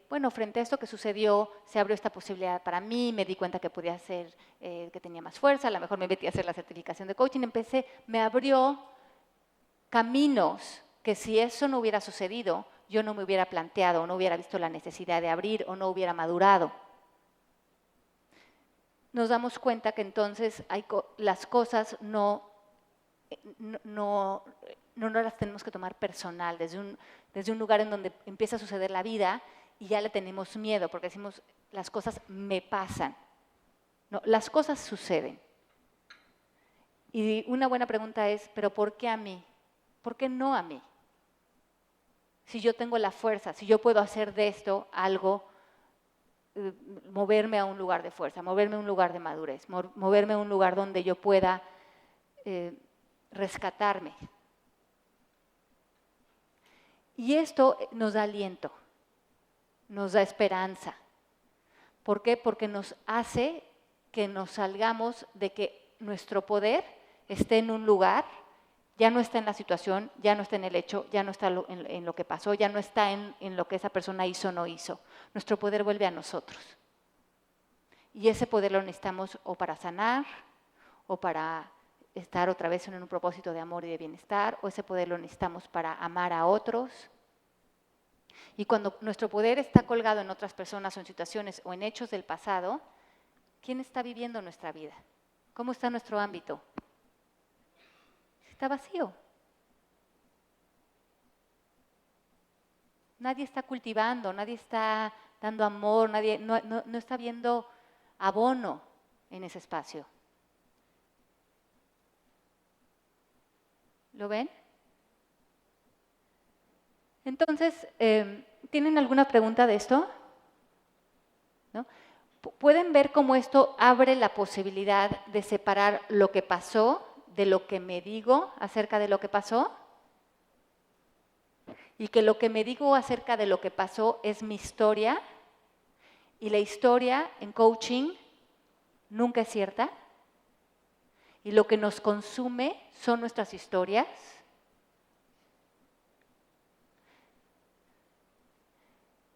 bueno, frente a esto que sucedió, se abrió esta posibilidad para mí, me di cuenta que podía hacer, que tenía más fuerza, a lo mejor me metí a hacer la certificación de coaching, me abrió caminos que si eso no hubiera sucedido, yo no me hubiera planteado, o no hubiera visto la necesidad de abrir, o no hubiera madurado. Nos damos cuenta que entonces las cosas no las tenemos que tomar personal, desde un lugar en donde empieza a suceder la vida y ya le tenemos miedo, porque decimos, las cosas me pasan. No, las cosas suceden. Y una buena pregunta es, ¿pero por qué a mí? ¿Por qué no a mí? Si yo tengo la fuerza, si yo puedo hacer de esto algo, moverme a un lugar de fuerza, moverme a un lugar de madurez, moverme a un lugar donde yo pueda rescatarme. Y esto nos da aliento, nos da esperanza. ¿Por qué? Porque nos hace que nos salgamos de que nuestro poder esté en un lugar, ya no está en la situación, ya no está en el hecho, ya no está en lo que pasó, ya no está en lo que esa persona hizo o no hizo. Nuestro poder vuelve a nosotros. Y ese poder lo necesitamos o para sanar, o para estar otra vez en un propósito de amor y de bienestar, o ese poder lo necesitamos para amar a otros. Y cuando nuestro poder está colgado en otras personas o en situaciones o en hechos del pasado, ¿quién está viviendo nuestra vida? ¿Cómo está nuestro ámbito? Está vacío. Nadie está cultivando, nadie está dando amor, nadie no está viendo abono en ese espacio. ¿Lo ven? Entonces, ¿tienen alguna pregunta de esto? ¿No? ¿Pueden ver cómo esto abre la posibilidad de separar lo que pasó de lo que me digo acerca de lo que pasó? Y que lo que me digo acerca de lo que pasó es mi historia, y la historia en coaching nunca es cierta, y lo que nos consume son nuestras historias.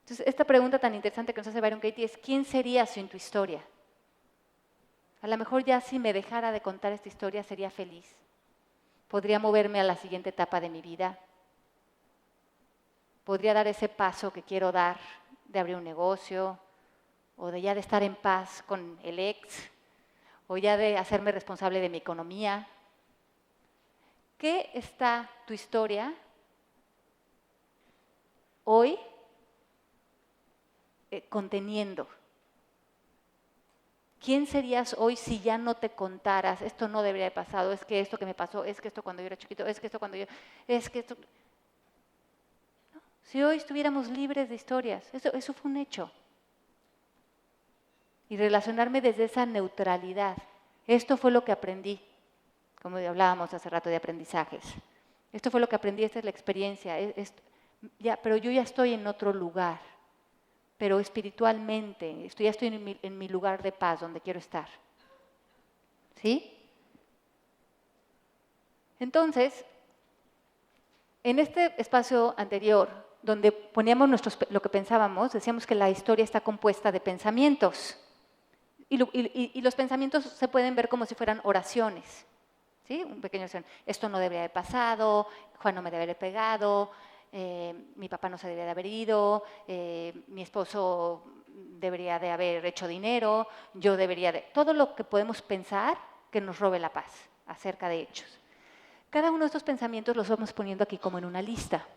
Entonces, esta pregunta tan interesante que nos hace Byron Katie es, ¿quién sería sin tu historia? A lo mejor ya si me dejara de contar esta historia sería feliz. Podría moverme a la siguiente etapa de mi vida. Podría dar ese paso que quiero dar de abrir un negocio, o de ya de estar en paz con el ex, o ya de hacerme responsable de mi economía. ¿Qué está tu historia hoy conteniendo? ¿Quién serías hoy si ya no te contaras, esto no debería haber pasado, es que esto que me pasó, es que esto cuando yo era chiquito, es que esto cuando yo, es que esto... ¿No? Si hoy estuviéramos libres de historias, eso fue un hecho. Y relacionarme desde esa neutralidad. Esto fue lo que aprendí, como hablábamos hace rato de aprendizajes. Esto fue lo que aprendí, esta es la experiencia, pero yo ya estoy en otro lugar. Pero espiritualmente, ya estoy en mi lugar de paz, donde quiero estar. ¿Sí? Entonces, en este espacio anterior, donde poníamos lo que pensábamos, decíamos que la historia está compuesta de pensamientos. Y los pensamientos se pueden ver como si fueran oraciones. ¿Sí? Un pequeño oración. Esto no debería haber pasado, Juan no me debería haber pegado, mi papá no se debería de haber ido, mi esposo debería de haber hecho dinero, yo debería de... Todo lo que podemos pensar que nos robe la paz acerca de hechos. Cada uno de estos pensamientos los vamos poniendo aquí como en una lista.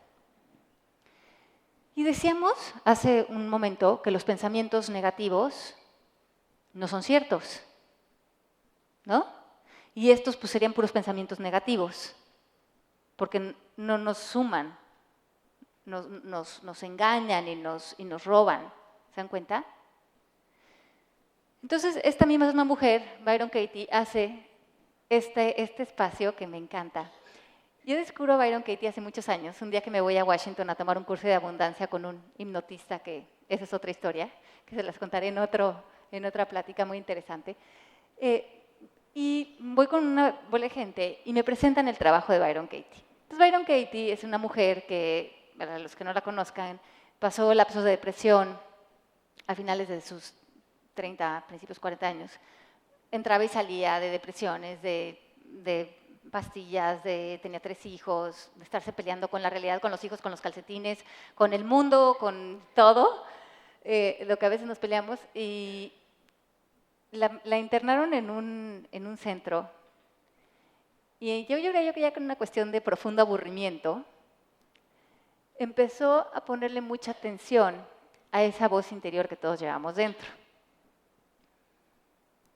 Y decíamos hace un momento que los pensamientos negativos no son ciertos, ¿no? Y estos pues serían puros pensamientos negativos, porque no nos suman, nos engañan y nos roban. ¿Se dan cuenta? Entonces, esta misma mujer, Byron Katie, hace este espacio que me encanta. Yo descubro a Byron Katie hace muchos años, un día que me voy a Washington a tomar un curso de abundancia con un hipnotista, que esa es otra historia, que se las contaré en otra plática muy interesante. Y voy con una bola de gente y me presentan el trabajo de Byron Katie. Entonces, Byron Katie es una mujer que, para los que no la conozcan, pasó lapsos de depresión a finales de sus 30, principios 40 años. Entraba y salía de depresiones, de pastillas, tenía 3 hijos, de estarse peleando con la realidad, con los hijos, con los calcetines, con el mundo, con todo, lo que a veces nos peleamos. Y la internaron en un centro. Y yo creo que ya con una cuestión de profundo aburrimiento, empezó a ponerle mucha atención a esa voz interior que todos llevamos dentro.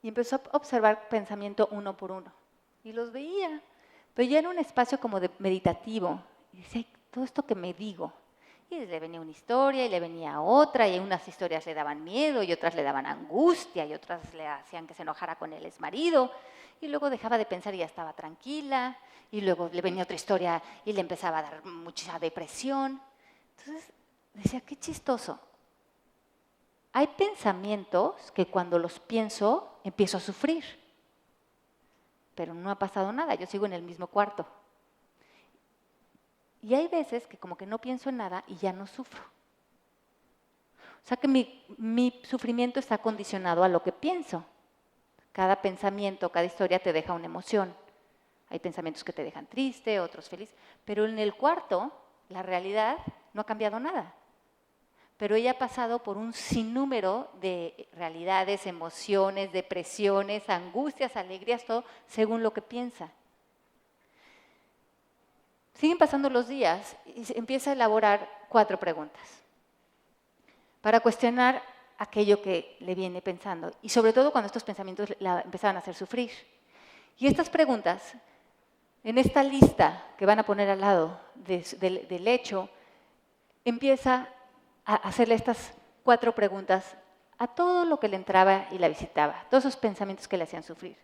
Y empezó a observar pensamiento uno por uno. Y los veía, pero ya era un espacio como de meditativo. Y decía, todo esto que me digo. Y le venía una historia y le venía otra, y unas historias le daban miedo, y otras le daban angustia, y otras le hacían que se enojara con el exmarido. Y luego dejaba de pensar y ya estaba tranquila, y luego le venía otra historia y le empezaba a dar mucha depresión. Entonces decía, qué chistoso. Hay pensamientos que cuando los pienso, empiezo a sufrir. Pero no ha pasado nada, yo sigo en el mismo cuarto. Y hay veces que como que no pienso en nada y ya no sufro. O sea que mi sufrimiento está condicionado a lo que pienso. Cada pensamiento, cada historia te deja una emoción. Hay pensamientos que te dejan triste, otros feliz. Pero en el cuarto, la realidad no ha cambiado nada. Pero ella ha pasado por un sinnúmero de realidades, emociones, depresiones, angustias, alegrías, todo según lo que piensa. Siguen pasando los días y se empieza a elaborar 4 preguntas para cuestionar aquello que le viene pensando, y sobre todo cuando estos pensamientos la empezaban a hacer sufrir. Y estas preguntas, en esta lista que van a poner al lado del hecho, empieza a hacerle estas 4 preguntas a todo lo que le entraba y la visitaba, todos esos pensamientos que le hacían sufrir.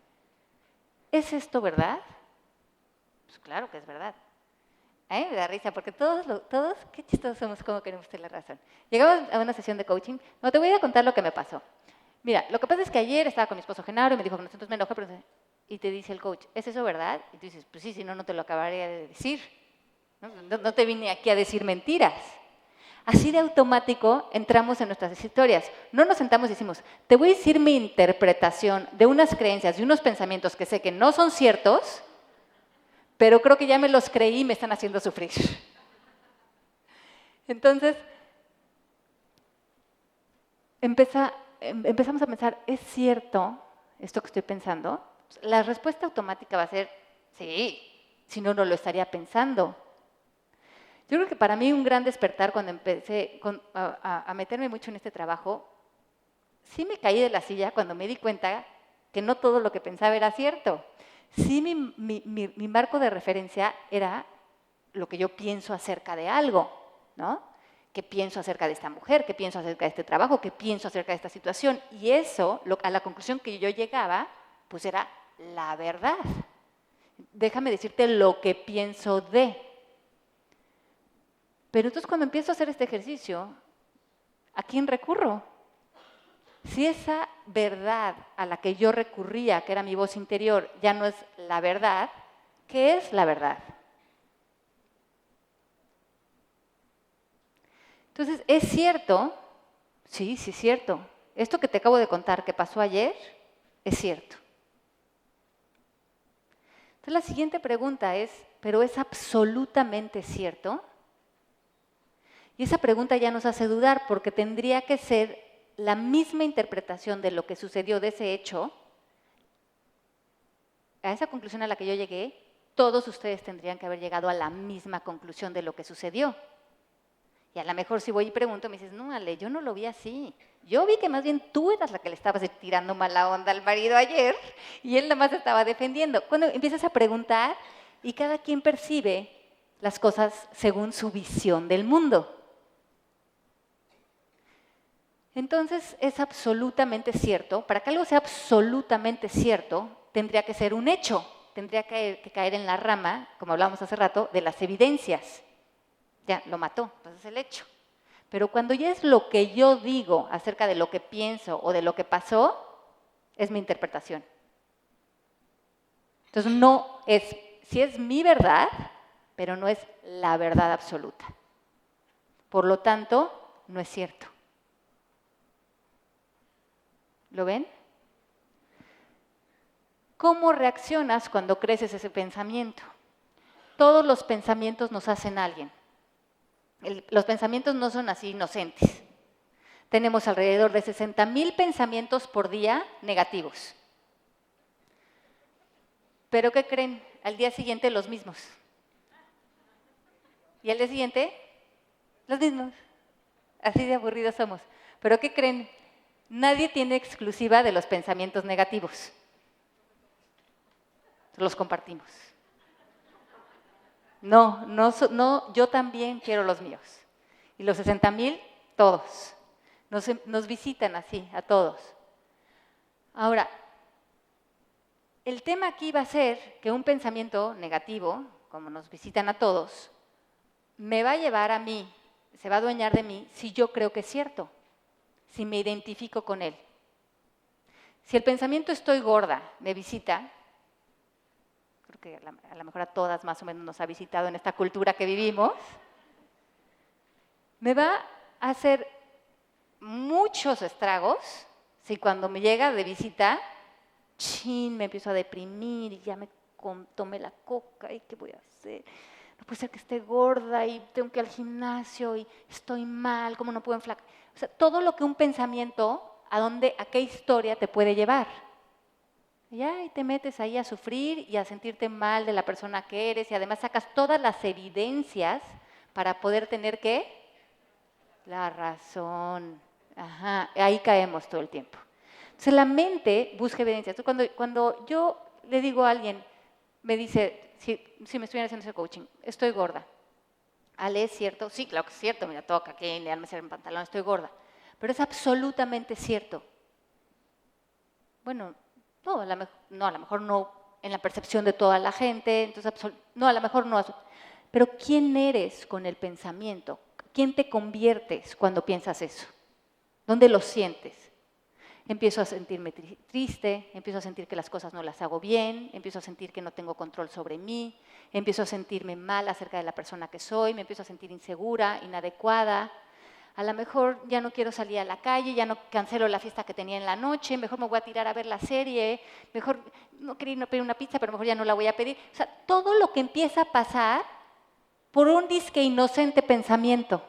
¿Es esto verdad? Pues claro que es verdad. A mí me da risa porque todos, qué chistosos somos, como queremos tener la razón. Llegamos a una sesión de coaching, no, te voy a contar lo que me pasó. Mira, lo que pasa es que ayer estaba con mi esposo Genaro y me dijo que nosotros me enojé, y te dice el coach, ¿es eso verdad? Y tú dices, pues sí, si no, no te lo acabaría de decir. No te vine aquí a decir mentiras. Así de automático entramos en nuestras historias. No nos sentamos y decimos, te voy a decir mi interpretación de unas creencias, de unos pensamientos que sé que no son ciertos, pero creo que ya me los creí y me están haciendo sufrir. Entonces, empezamos a pensar, ¿es cierto esto que estoy pensando? La respuesta automática va a ser, sí, si no, no lo estaría pensando. Yo creo que para mí un gran despertar cuando empecé a meterme mucho en este trabajo, sí me caí de la silla cuando me di cuenta que no todo lo que pensaba era cierto. Sí, mi marco de referencia era lo que yo pienso acerca de algo, ¿no? ¿Qué pienso acerca de esta mujer? ¿Qué pienso acerca de este trabajo? ¿Qué pienso acerca de esta situación? Y eso, a la conclusión que yo llegaba, pues era la verdad. Déjame decirte lo que pienso de. Pero entonces cuando empiezo a hacer este ejercicio, ¿a quién recurro? Si esa verdad a la que yo recurría, que era mi voz interior, ya no es la verdad, ¿qué es la verdad? Entonces, ¿es cierto? Sí, sí es cierto. Esto que te acabo de contar que pasó ayer, es cierto. Entonces, la siguiente pregunta es, ¿pero es absolutamente cierto? Y esa pregunta ya nos hace dudar porque tendría que ser la misma interpretación de lo que sucedió de ese hecho. A esa conclusión a la que yo llegué, todos ustedes tendrían que haber llegado a la misma conclusión de lo que sucedió. Y a lo mejor si voy y pregunto, me dices, no, Ale, yo no lo vi así. Yo vi que más bien tú eras la que le estabas tirando mala onda al marido ayer y él nada más estaba defendiendo. Cuando empiezas a preguntar y cada quien percibe las cosas según su visión del mundo. Entonces es absolutamente cierto, para que algo sea absolutamente cierto, tendría que ser un hecho, tendría que caer en la rama, como hablábamos hace rato, de las evidencias. Ya, lo mató, pues es el hecho. Pero cuando ya es lo que yo digo acerca de lo que pienso o de lo que pasó, es mi interpretación. Entonces no es, sí es mi verdad, pero no es la verdad absoluta. Por lo tanto, no es cierto. ¿Lo ven? ¿Cómo reaccionas cuando crees ese pensamiento? Todos los pensamientos nos hacen a alguien. Los pensamientos no son así inocentes. Tenemos alrededor de 60,000 pensamientos por día negativos. ¿Pero qué creen? Al día siguiente los mismos. Y al día siguiente, los mismos. Así de aburridos somos. ¿Pero qué creen? Nadie tiene exclusiva de los pensamientos negativos. Los compartimos. No, yo también quiero los míos. Y los 60,000, todos. Nos visitan así, a todos. Ahora, el tema aquí va a ser que un pensamiento negativo, como nos visitan a todos, me va a llevar a mí, se va a adueñar de mí si yo creo que es cierto, si me identifico con él. Si el pensamiento estoy gorda me visita, creo que a lo mejor a todas más o menos nos ha visitado en esta cultura que vivimos, me va a hacer muchos estragos si cuando me llega de visita, me empiezo a deprimir y ya me tomé la coca y qué voy a hacer. No puede ser que esté gorda y tengo que ir al gimnasio y estoy mal, ¿cómo no puedo enflacar? O sea, todo lo que un pensamiento, ¿a qué historia te puede llevar? Y te metes ahí a sufrir y a sentirte mal de la persona que eres y además sacas todas las evidencias para poder tener ¿qué? La razón. Ajá, ahí caemos todo el tiempo. Entonces la mente busca evidencias. Cuando yo le digo a alguien, me dice, si me estuvieran haciendo ese coaching, estoy gorda. Ale, ¿es cierto? Sí, claro que es cierto, mira, toca aquí, le arme el pantalón, estoy gorda. Pero es absolutamente cierto. Bueno, no, a lo mejor no en la percepción de toda la gente, entonces no, a lo mejor no. Pero ¿quién eres con el pensamiento? ¿Quién te conviertes cuando piensas eso? ¿Dónde lo sientes? Empiezo a sentirme triste, empiezo a sentir que las cosas no las hago bien, empiezo a sentir que no tengo control sobre mí, empiezo a sentirme mal acerca de la persona que soy, me empiezo a sentir insegura, inadecuada. A lo mejor ya no quiero salir a la calle, ya no cancelo la fiesta que tenía en la noche, mejor me voy a tirar a ver la serie, mejor no quería ir a pedir una pizza, pero mejor ya no la voy a pedir. O sea, todo lo que empieza a pasar por un disque inocente pensamiento.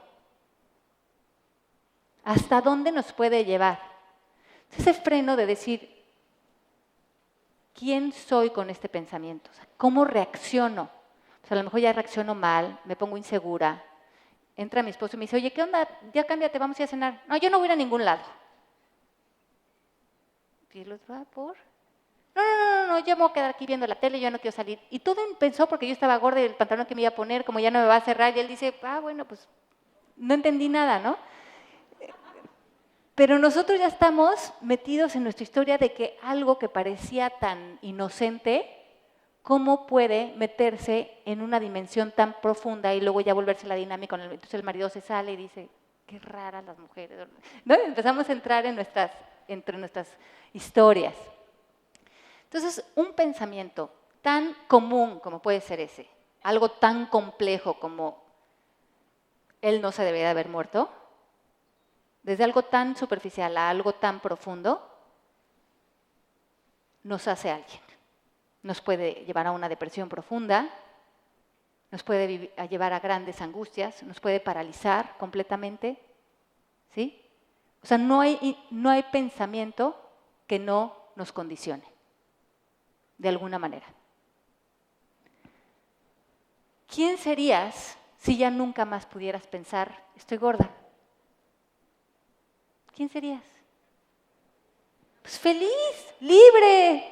¿Hasta dónde nos puede llevar? Ese freno de decir, ¿quién soy con este pensamiento? O sea, ¿cómo reacciono? Pues a lo mejor ya reacciono mal, me pongo insegura. Entra mi esposo y me dice, oye, ¿qué onda? Ya cámbiate, vamos a ir a cenar. No, yo no voy a ir a ningún lado. Y el otro, ¿por? No, yo me voy a quedar aquí viendo la tele, yo no quiero salir. Y todo empezó porque yo estaba gorda y el pantalón que me iba a poner, como ya no me va a cerrar, y él dice, bueno, pues no entendí nada, ¿no? Pero nosotros ya estamos metidos en nuestra historia de que algo que parecía tan inocente, ¿cómo puede meterse en una dimensión tan profunda y luego ya volverse la dinámica? Entonces el marido se sale y dice, qué raras las mujeres, ¿no? Empezamos a entrar entre nuestras historias. Entonces, un pensamiento tan común como puede ser ese, algo tan complejo como él no se debería de haber muerto, desde algo tan superficial a algo tan profundo, nos hace alguien. Nos puede llevar a una depresión profunda, nos puede llevar a grandes angustias, nos puede paralizar completamente, ¿sí? O sea, no hay pensamiento que no nos condicione, de alguna manera. ¿Quién serías si ya nunca más pudieras pensar, estoy gorda? ¿Quién serías? Pues feliz, libre,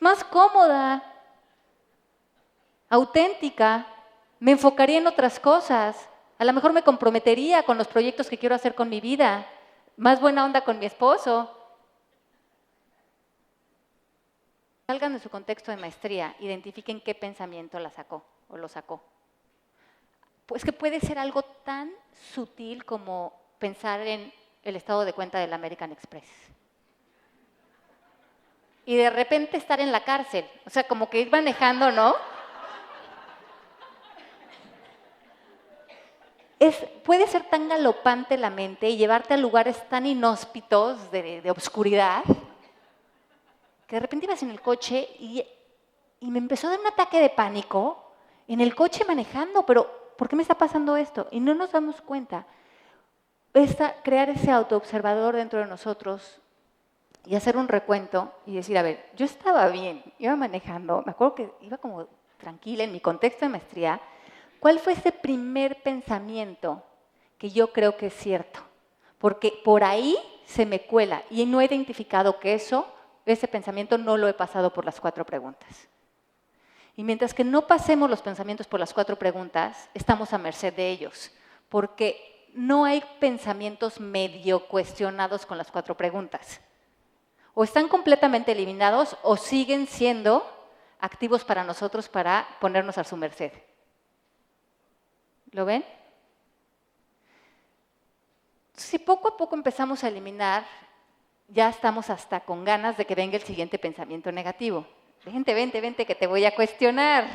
más cómoda, auténtica, me enfocaría en otras cosas, a lo mejor me comprometería con los proyectos que quiero hacer con mi vida, más buena onda con mi esposo. Salgan de su contexto de maestría, identifiquen qué pensamiento la sacó o lo sacó. Pues que puede ser algo tan sutil como pensar en el estado de cuenta del American Express. Y de repente estar en la cárcel, o sea, como que ir manejando, ¿no? puede ser tan galopante la mente y llevarte a lugares tan inhóspitos de obscuridad, que de repente ibas en el coche y me empezó a dar un ataque de pánico en el coche manejando, pero ¿por qué me está pasando esto? Y no nos damos cuenta. Crear ese autoobservador dentro de nosotros y hacer un recuento y decir, a ver, yo estaba bien, iba manejando, me acuerdo que iba como tranquila en mi contexto de maestría. ¿Cuál fue ese primer pensamiento que yo creo que es cierto? Porque por ahí se me cuela y no he identificado que ese pensamiento no lo he pasado por las 4 preguntas. Y mientras que no pasemos los pensamientos por las 4 preguntas, estamos a merced de ellos, porque no hay pensamientos medio cuestionados con las 4 preguntas. O están completamente eliminados o siguen siendo activos para nosotros para ponernos a su merced. ¿Lo ven? Si poco a poco empezamos a eliminar, ya estamos hasta con ganas de que venga el siguiente pensamiento negativo. Vente, que te voy a cuestionar.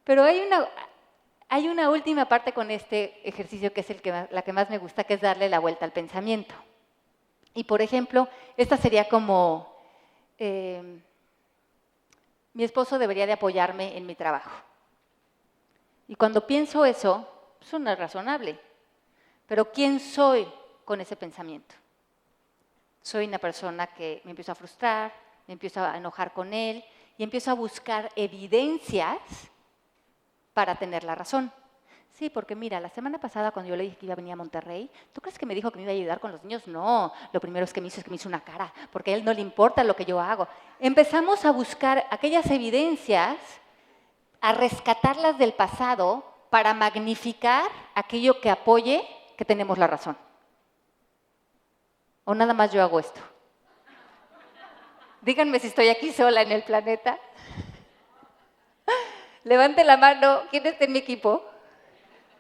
Pero hay una última parte con este ejercicio que es la que más me gusta, que es darle la vuelta al pensamiento. Y por ejemplo, esta sería como, mi esposo debería de apoyarme en mi trabajo. Y cuando pienso eso, no es razonable. Pero ¿quién soy con ese pensamiento? Soy una persona que me empiezo a frustrar, me empiezo a enojar con él y empiezo a buscar evidencias para tener la razón. Sí, porque mira, la semana pasada cuando yo le dije que iba a venir a Monterrey, ¿tú crees que me dijo que me iba a ayudar con los niños? No, lo primero que me hizo es que me hizo una cara, porque a él no le importa lo que yo hago. Empezamos a buscar aquellas evidencias, a rescatarlas del pasado para magnificar aquello que apoye que tenemos la razón. ¿O nada más yo hago esto? Díganme si estoy aquí sola en el planeta. Levante la mano, ¿quién está en mi equipo?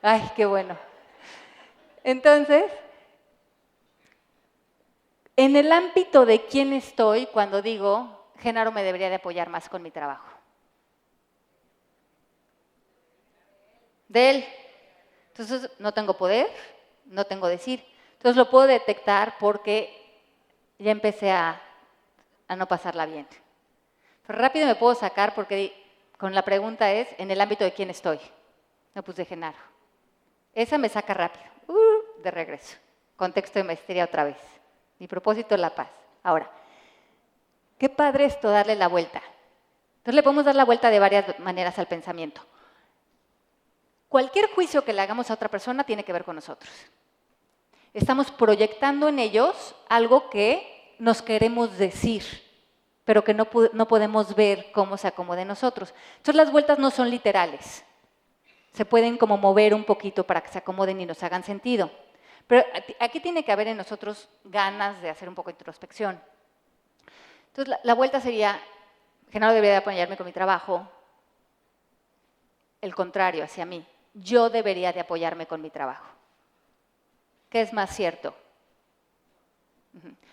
Ay, qué bueno. Entonces, en el ámbito de quién estoy cuando digo, Genaro me debería de apoyar más con mi trabajo. De él. Entonces, no tengo poder, no tengo decir. Entonces, lo puedo detectar porque ya empecé a no pasarla bien. Pero rápido me puedo sacar porque con la pregunta es, en el ámbito de quién estoy. No puse Genaro. Esa me saca rápido, de regreso. Contexto de maestría otra vez. Mi propósito es la paz. Ahora, qué padre esto darle la vuelta. Entonces le podemos dar la vuelta de varias maneras al pensamiento. Cualquier juicio que le hagamos a otra persona tiene que ver con nosotros. Estamos proyectando en ellos algo que nos queremos decir, pero que no podemos ver cómo se acomode en nosotros. Entonces las vueltas no son literales. Se pueden como mover un poquito para que se acomoden y nos hagan sentido. Pero aquí tiene que haber en nosotros ganas de hacer un poco de introspección. Entonces la vuelta sería, Genaro debería de apoyarme con mi trabajo, el contrario hacia mí. Yo debería de apoyarme con mi trabajo. ¿Qué es más cierto?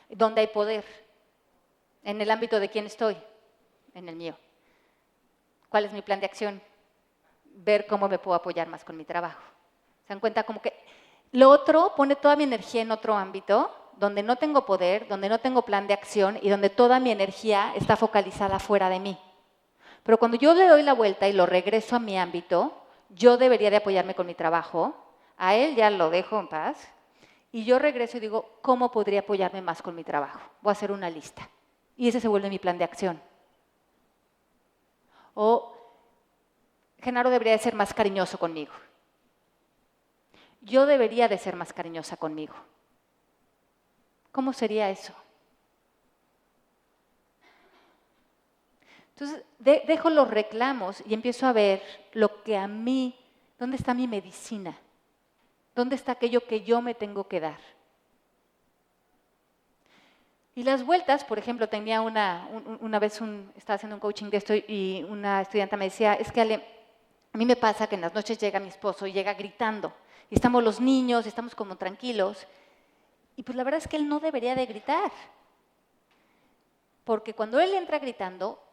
¿Dónde hay poder? ¿En el ámbito de quién estoy? En el mío. ¿Cuál es mi plan de acción? Ver cómo me puedo apoyar más con mi trabajo. ¿Se dan cuenta? Como que lo otro pone toda mi energía en otro ámbito, donde no tengo poder, donde no tengo plan de acción y donde toda mi energía está focalizada fuera de mí. Pero cuando yo le doy la vuelta y lo regreso a mi ámbito, yo debería de apoyarme con mi trabajo, a él ya lo dejo en paz, y yo regreso y digo, ¿cómo podría apoyarme más con mi trabajo? Voy a hacer una lista. Y ese se vuelve mi plan de acción. O Genaro debería de ser más cariñoso conmigo. Yo debería de ser más cariñosa conmigo. ¿Cómo sería eso? Entonces, dejo los reclamos y empiezo a ver lo que a mí, ¿dónde está mi medicina? ¿Dónde está aquello que yo me tengo que dar? Y las vueltas, por ejemplo, tenía una vez, estaba haciendo un coaching de esto y una estudiante me decía, es que a mí me pasa que en las noches llega mi esposo y llega gritando. Y estamos los niños, estamos como tranquilos. Y pues la verdad es que él no debería de gritar. Porque cuando él entra gritando,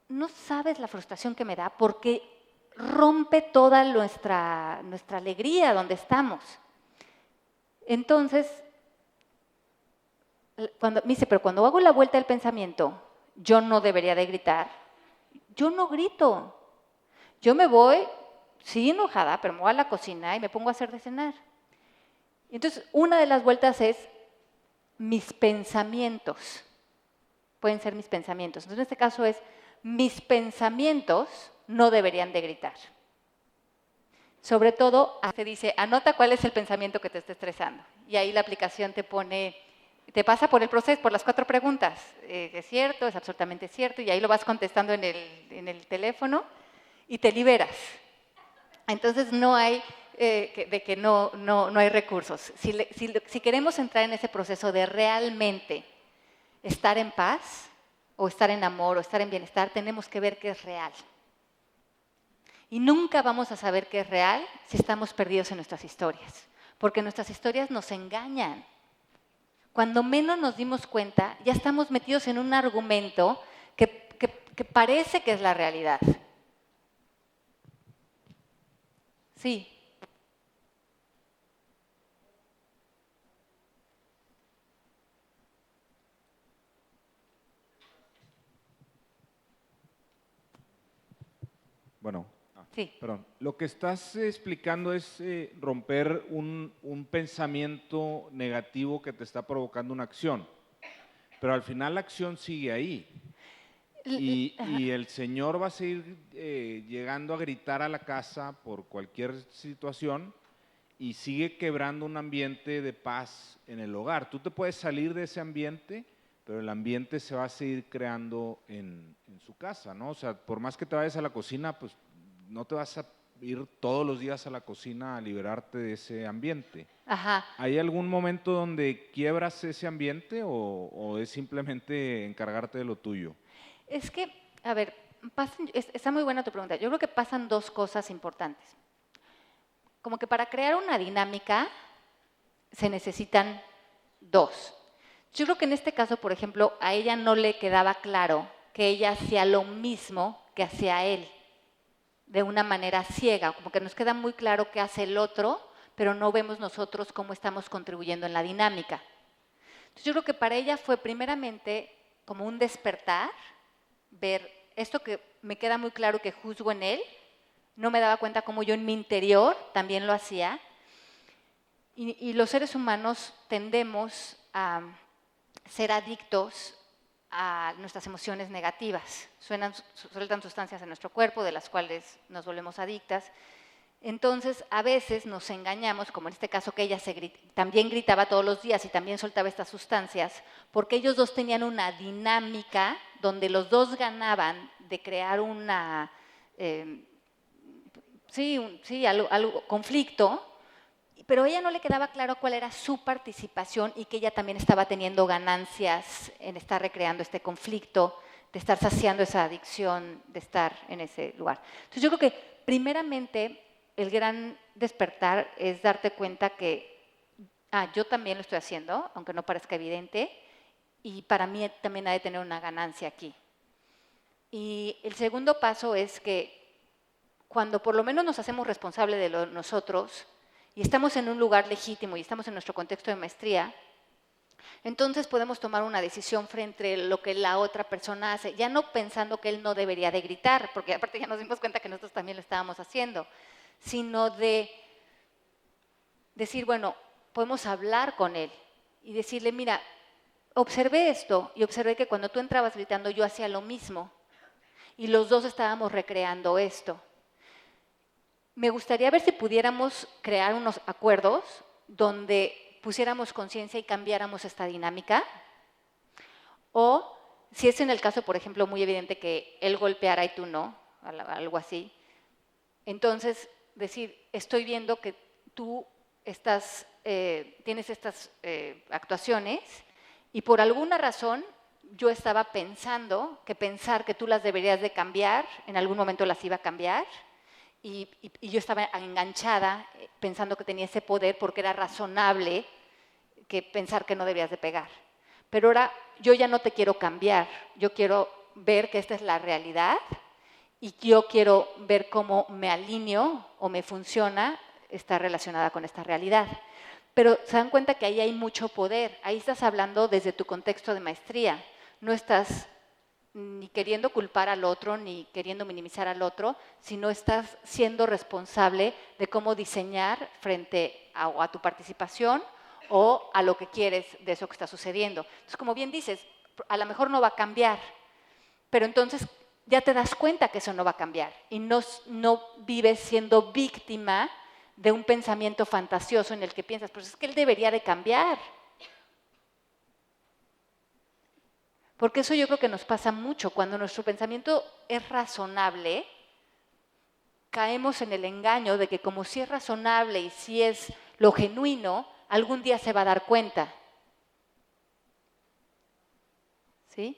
no sabes la frustración que me da porque rompe toda nuestra alegría donde estamos. Entonces, me dice, pero cuando hago la vuelta del pensamiento, yo no debería de gritar. Yo no grito. Yo me voy, sí enojada, pero me voy a la cocina y me pongo a hacer de cenar. Entonces, una de las vueltas es mis pensamientos. Pueden ser mis pensamientos. Entonces, en este caso es, mis pensamientos no deberían de gritar. Sobre todo, se dice, anota cuál es el pensamiento que te está estresando. Y ahí la aplicación te pone, te pasa por el proceso, por las 4 preguntas. ¿Es cierto? ¿Es absolutamente cierto? Y ahí lo vas contestando en el teléfono y te liberas. Entonces no hay, no hay recursos. Si queremos entrar en ese proceso de realmente estar en paz, o estar en amor, o estar en bienestar, tenemos que ver que es real. Y nunca vamos a saber que es real si estamos perdidos en nuestras historias, porque nuestras historias nos engañan. Cuando menos nos dimos cuenta, ya estamos metidos en un argumento que parece que es la realidad. Sí. Bueno, Sí. perdón. Lo que estás explicando es romper un pensamiento negativo que te está provocando una acción, pero al final la acción sigue ahí. Y el señor va a seguir llegando a gritar a la casa por cualquier situación y sigue quebrando un ambiente de paz en el hogar. Tú te puedes salir de ese ambiente, pero el ambiente se va a seguir creando en su casa, ¿no? O sea, por más que te vayas a la cocina, pues no te vas a ir todos los días a la cocina a liberarte de ese ambiente. Ajá. ¿Hay algún momento donde quiebras ese ambiente o es simplemente encargarte de lo tuyo? Es que, a ver, está muy buena tu pregunta. Yo creo que pasan 2 cosas importantes. Como que para crear una dinámica se necesitan 2. Yo creo que en este caso, por ejemplo, a ella no le quedaba claro que ella hacía lo mismo que hacía él, de una manera ciega, como que nos queda muy claro qué hace el otro, pero no vemos nosotros cómo estamos contribuyendo en la dinámica. Entonces, yo creo que para ella fue primeramente como un despertar, ver esto que me queda muy claro que juzgo en él, no me daba cuenta cómo yo en mi interior también lo hacía. Y los seres humanos tendemos a ser adictos a nuestras emociones negativas. Sueltan sustancias en nuestro cuerpo de las cuales nos volvemos adictas. Entonces, a veces nos engañamos, como en este caso que ella también gritaba todos los días y también soltaba estas sustancias, porque ellos dos tenían una dinámica donde los dos ganaban de crear una, conflicto, pero a ella no le quedaba claro cuál era su participación y que ella también estaba teniendo ganancias en estar recreando este conflicto, de estar saciando esa adicción, de estar en ese lugar. Entonces yo creo que primeramente el gran despertar es darte cuenta que yo también lo estoy haciendo, aunque no parezca evidente, y para mí también ha de tener una ganancia aquí. Y el segundo paso es que cuando por lo menos nos hacemos responsables de nosotros y estamos en un lugar legítimo y estamos en nuestro contexto de maestría, entonces podemos tomar una decisión frente a lo que la otra persona hace, ya no pensando que él no debería de gritar, porque aparte ya nos dimos cuenta que nosotros también lo estábamos haciendo, sino de decir, bueno, podemos hablar con él y decirle, mira, observé esto y observé que cuando tú entrabas gritando yo hacía lo mismo y los dos estábamos recreando esto. Me gustaría ver si pudiéramos crear unos acuerdos donde pusiéramos conciencia y cambiáramos esta dinámica. O si es en el caso, por ejemplo, muy evidente que él golpeara y tú no, algo así, entonces decir, estoy viendo que tú tienes estas actuaciones y por alguna razón yo estaba pensando que pensar que tú las deberías de cambiar, en algún momento las iba a cambiar, y yo estaba enganchada pensando que tenía ese poder porque era razonable que pensar que no debías de pegar. Pero ahora yo ya no te quiero cambiar, yo quiero ver que esta es la realidad y yo quiero ver cómo me alineo o me funciona, está relacionada con esta realidad. Pero se dan cuenta que ahí hay mucho poder, ahí estás hablando desde tu contexto de maestría, no estás ni queriendo culpar al otro, ni queriendo minimizar al otro, sino estás siendo responsable de cómo diseñar frente a tu participación o a lo que quieres de eso que está sucediendo. Entonces, como bien dices, a lo mejor no va a cambiar, pero entonces ya te das cuenta que eso no va a cambiar y no vives siendo víctima de un pensamiento fantasioso en el que piensas, pues es que él debería de cambiar. Porque eso yo creo que nos pasa mucho. Cuando nuestro pensamiento es razonable, caemos en el engaño de que como si es razonable y si es lo genuino, algún día se va a dar cuenta. ¿Sí?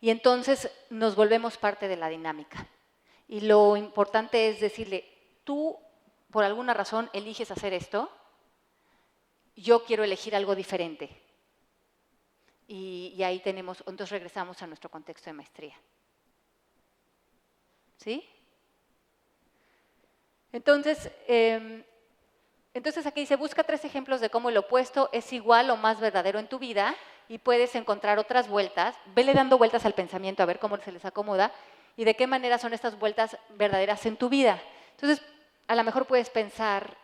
Y entonces nos volvemos parte de la dinámica. Y lo importante es decirle, tú por alguna razón eliges hacer esto, yo quiero elegir algo diferente. Y ahí tenemos, entonces regresamos a nuestro contexto de maestría. ¿Sí? Entonces aquí dice, busca 3 ejemplos de cómo el opuesto es igual o más verdadero en tu vida y puedes encontrar otras vueltas. Vele dando vueltas al pensamiento a ver cómo se les acomoda y de qué manera son estas vueltas verdaderas en tu vida. Entonces, a lo mejor puedes pensar,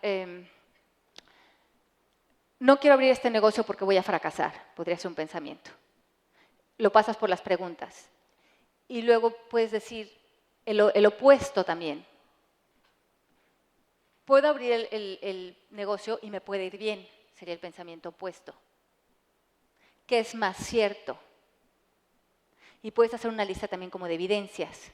no quiero abrir este negocio porque voy a fracasar, podría ser un pensamiento. Lo pasas por las preguntas. Y luego puedes decir el opuesto también. Puedo abrir el negocio y me puede ir bien, sería el pensamiento opuesto. ¿Qué es más cierto? Y puedes hacer una lista también como de evidencias.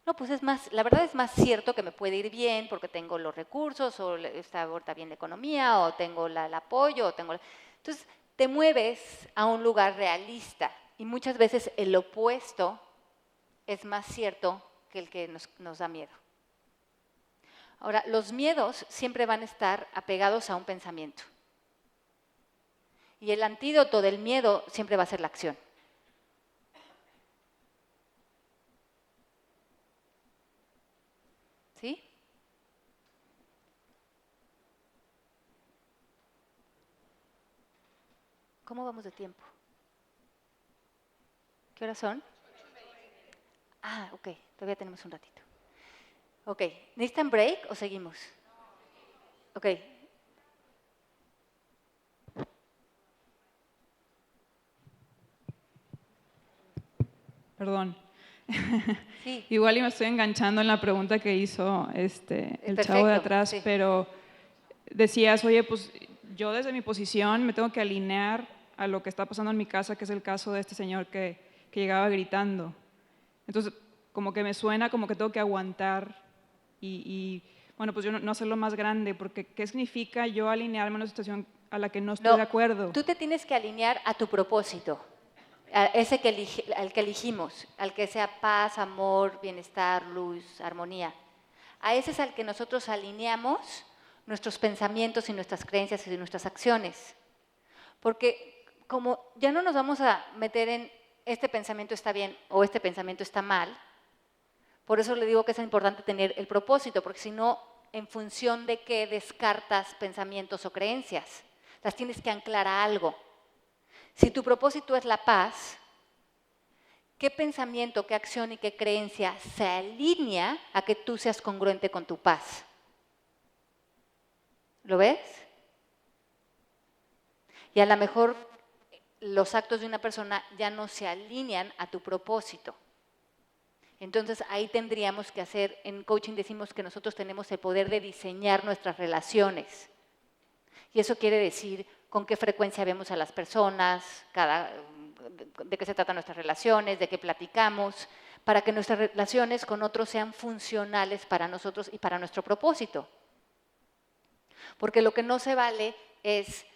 No, pues la verdad es más cierto que me puede ir bien porque tengo los recursos, o está ahorita bien la economía, o tengo el apoyo, Entonces, te mueves a un lugar realista y muchas veces el opuesto es más cierto que el que nos da miedo. Ahora, los miedos siempre van a estar apegados a un pensamiento. Y el antídoto del miedo siempre va a ser la acción. ¿Sí? ¿Cómo vamos de tiempo? ¿Qué horas son? Ah, ok, todavía tenemos un ratito. Ok, ¿necesitan break o seguimos? Ok. Perdón. Sí. Igual y me estoy enganchando en la pregunta que hizo el chavo de atrás, sí. pero decías, oye, pues yo desde mi posición me tengo que alinear a lo que está pasando en mi casa, que es el caso de este señor que llegaba gritando. Entonces, como que me suena como que tengo que aguantar y bueno, pues yo no hacerlo más grande, porque ¿qué significa yo alinearme a una situación a la que no estoy de acuerdo? Tú te tienes que alinear a tu propósito, a ese al que elegimos, al que sea paz, amor, bienestar, luz, armonía. A ese es al que nosotros alineamos nuestros pensamientos y nuestras creencias y nuestras acciones. Porque como ya no nos vamos a meter en este pensamiento está bien o este pensamiento está mal, por eso le digo que es importante tener el propósito, porque si no, en función de qué descartas pensamientos o creencias, las tienes que anclar a algo. Si tu propósito es la paz, ¿qué pensamiento, qué acción y qué creencia se alinea a que tú seas congruente con tu paz? ¿Lo ves? Y a lo mejor los actos de una persona ya no se alinean a tu propósito. Entonces ahí tendríamos que hacer, en coaching decimos que nosotros tenemos el poder de diseñar nuestras relaciones. Y eso quiere decir con qué frecuencia vemos a las personas, de qué se tratan nuestras relaciones, de qué platicamos, para que nuestras relaciones con otros sean funcionales para nosotros y para nuestro propósito. Porque lo que no se vale es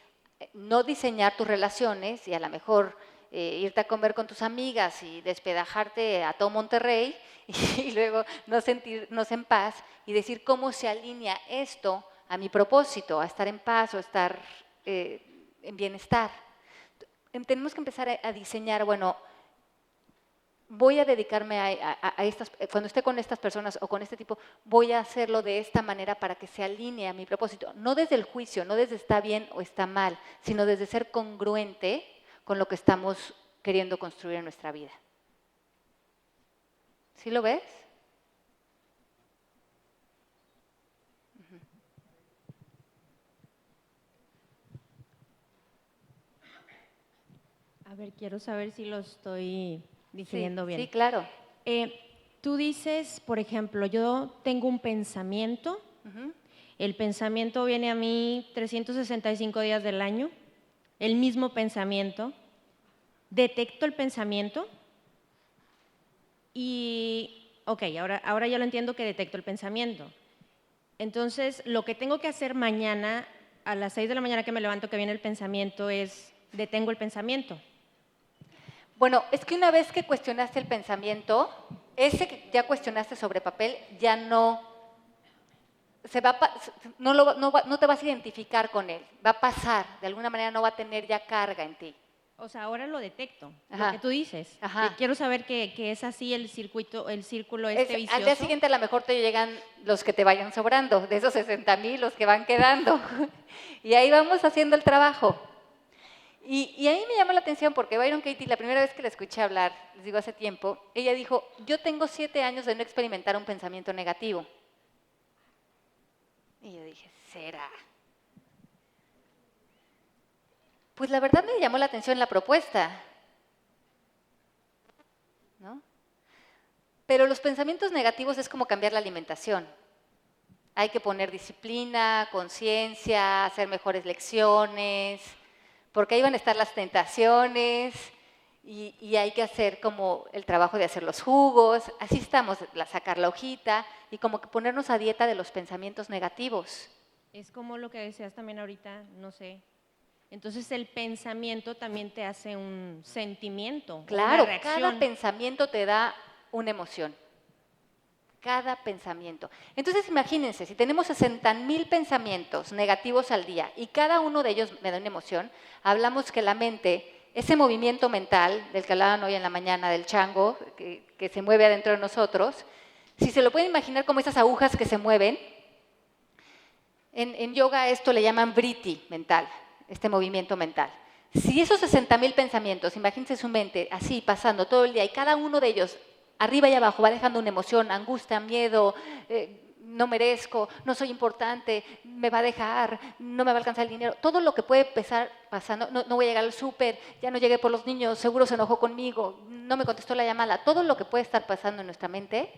no diseñar tus relaciones y a lo mejor irte a comer con tus amigas y despedajarte a todo Monterrey y luego no sentirnos en paz y decir cómo se alinea esto a mi propósito, a estar en paz o estar en bienestar. Tenemos que empezar a diseñar, bueno, voy a dedicarme a estas, cuando esté con estas personas o con este tipo, voy a hacerlo de esta manera para que se alinee a mi propósito. No desde el juicio, no desde está bien o está mal, sino desde ser congruente con lo que estamos queriendo construir en nuestra vida. ¿Sí lo ves? A ver, quiero saber si lo estoy digiriendo bien. Sí, claro. Tú dices, por ejemplo, yo tengo un pensamiento, el pensamiento viene a mí 365 días del año, el mismo pensamiento, detecto el pensamiento y, ok, ahora ya lo entiendo que detecto el pensamiento. Entonces, lo que tengo que hacer mañana, a las 6 de la mañana que me levanto, que viene el pensamiento, es detengo el pensamiento. Bueno, es que una vez que cuestionaste el pensamiento, ese que ya cuestionaste sobre papel, ya no, no te vas a identificar con él, va a pasar, de alguna manera no va a tener ya carga en ti. O sea, ahora lo detecto, Ajá. lo que tú dices. Ajá. Quiero saber que es así el círculo vicioso. Al día siguiente a lo mejor te llegan los que te vayan sobrando, de esos 60,000 los que van quedando. Y ahí vamos haciendo el trabajo. Y a mí me llamó la atención porque Byron Katie, la primera vez que la escuché hablar, les digo hace tiempo, ella dijo, yo tengo 7 años de no experimentar un pensamiento negativo. Y yo dije, ¿será? Pues la verdad me llamó la atención la propuesta, ¿no? Pero los pensamientos negativos es como cambiar la alimentación. Hay que poner disciplina, conciencia, hacer mejores lecciones, porque ahí van a estar las tentaciones y hay que hacer como el trabajo de hacer los jugos, así estamos, sacar la hojita y como que ponernos a dieta de los pensamientos negativos. Es como lo que decías también ahorita, no sé. Entonces el pensamiento también te hace un sentimiento, Claro, una reacción. cada pensamiento te da una emoción. Cada pensamiento. Entonces imagínense, si tenemos 60,000 pensamientos negativos al día y cada uno de ellos me da una emoción, hablamos que la mente, ese movimiento mental del que hablaban hoy en la mañana, del chango, que se mueve adentro de nosotros, si se lo pueden imaginar como esas agujas que se mueven, en yoga esto le llaman vritti mental, este movimiento mental. Si esos 60,000 pensamientos, imagínense su mente así pasando todo el día y cada uno de ellos arriba y abajo va dejando una emoción, angustia, miedo, no merezco, no soy importante, me va a dejar, no me va a alcanzar el dinero. Todo lo que puede empezar pasando, no voy a llegar al súper, ya no llegué por los niños, seguro se enojó conmigo, no me contestó la llamada. Todo lo que puede estar pasando en nuestra mente,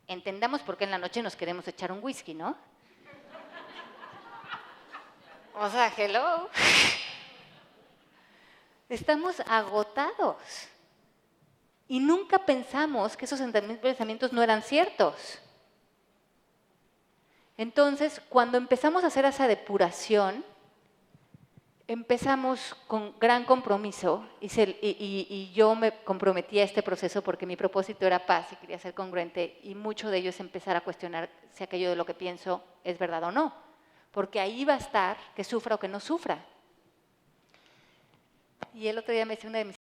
entendamos por qué en la noche nos queremos echar un whisky, ¿no? O sea, hello. Estamos agotados. Y nunca pensamos que esos pensamientos no eran ciertos. Entonces, cuando empezamos a hacer esa depuración, empezamos con gran compromiso y yo me comprometí a este proceso porque mi propósito era paz y quería ser congruente y mucho de ello es empezar a cuestionar si aquello de lo que pienso es verdad o no. Porque ahí va a estar que sufra o que no sufra. Y el otro día me decía una de mis